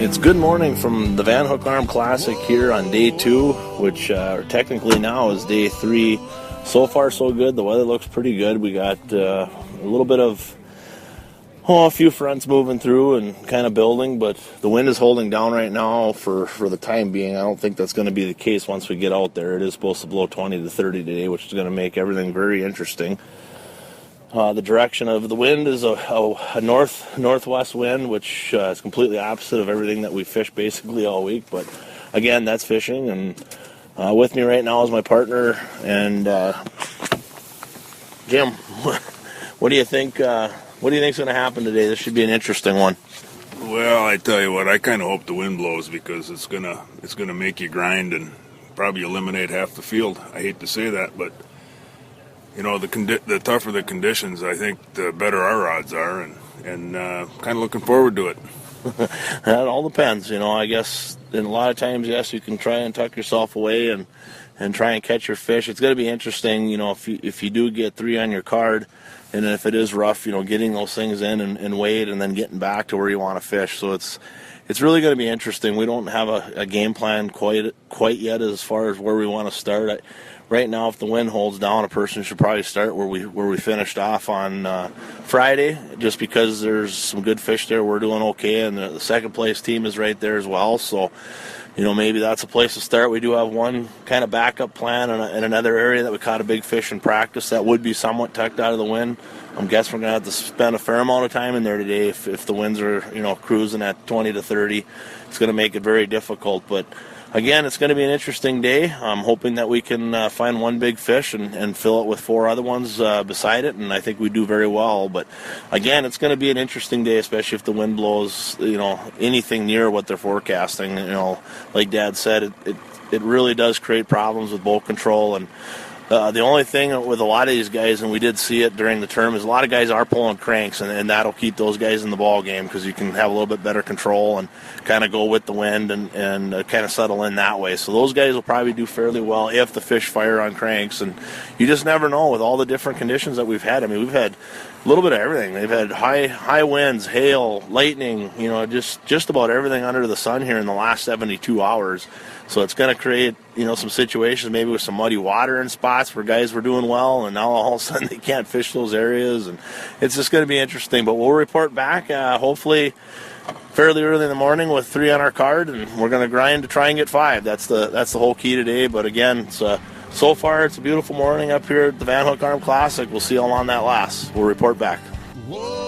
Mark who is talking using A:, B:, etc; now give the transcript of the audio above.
A: It's good morning from the Van Hook Arm Classic here on day 2, which technically now is day 3. So far so good. The weather looks pretty good. We got a little bit of a few fronts moving through and kind of building, but the wind is holding down right now for the time being. I don't think that's going to be the case once we get out there. It is supposed to blow 20 to 30 today, which is going to make everything very interesting. The direction of the wind is a northwest wind, which is completely opposite of everything that we fished basically all week. But again, that's fishing, and with me right now is my partner and Jim. What do you think? What do you think's going to happen today? This should be an interesting one.
B: Well, I tell you what, I kind of hope the wind blows because it's gonna make you grind and probably eliminate half the field. I hate to say that, but you know, the tougher the conditions, I think the better our odds are, and kind of looking forward to it.
A: It all depends, you know. I guess in a lot of times, yes, you can try and tuck yourself away and try and catch your fish. It's going to be interesting, you know, if you do get 3 on your card, and if it is rough, you know, getting those things in and wait and then getting back to where you want to fish. So it's really going to be interesting. We don't have a game plan quite yet as far as where we want to start. Right now, if the wind holds down, a person should probably start where we finished off on Friday, just because there's some good fish there. We're doing okay, and the second place team is right there as well. So, you know, maybe that's a place to start. We do have one kind of backup plan in another area that we caught a big fish in practice that would be somewhat tucked out of the wind. I'm guessing we're going to have to spend a fair amount of time in there today if the winds are, you know, cruising at 20 to 30. It's going to make it very difficult, but again, it's going to be an interesting day. I'm hoping that we can find one big fish and fill it with 4 other ones beside it, and I think we do very well. But again, it's going to be an interesting day, especially if the wind blows, you know, anything near what they're forecasting. You know, like Dad said, it really does create problems with boat control. And the only thing with a lot of these guys, and we did see it during the term, is a lot of guys are pulling cranks, and that'll keep those guys in the ball game because you can have a little bit better control and kind of go with the wind and kind of settle in that way. So those guys will probably do fairly well if the fish fire on cranks, and you just never know with all the different conditions that we've had. I mean, we've had a little bit of everything. They've had high winds, hail, lightning, you know, just about everything under the sun here in the last 72 hours. So it's going to create, you know, some situations maybe with some muddy water in spots where guys were doing well, and now all of a sudden they can't fish those areas, and it's just going to be interesting. But we'll report back hopefully fairly early in the morning with 3 on our card, and we're going to grind to try and get 5. That's the whole key today. But again, so far it's a beautiful morning up here at the Van Hook Arm Classic. We'll see how long that lasts. We'll report back.
C: Whoa.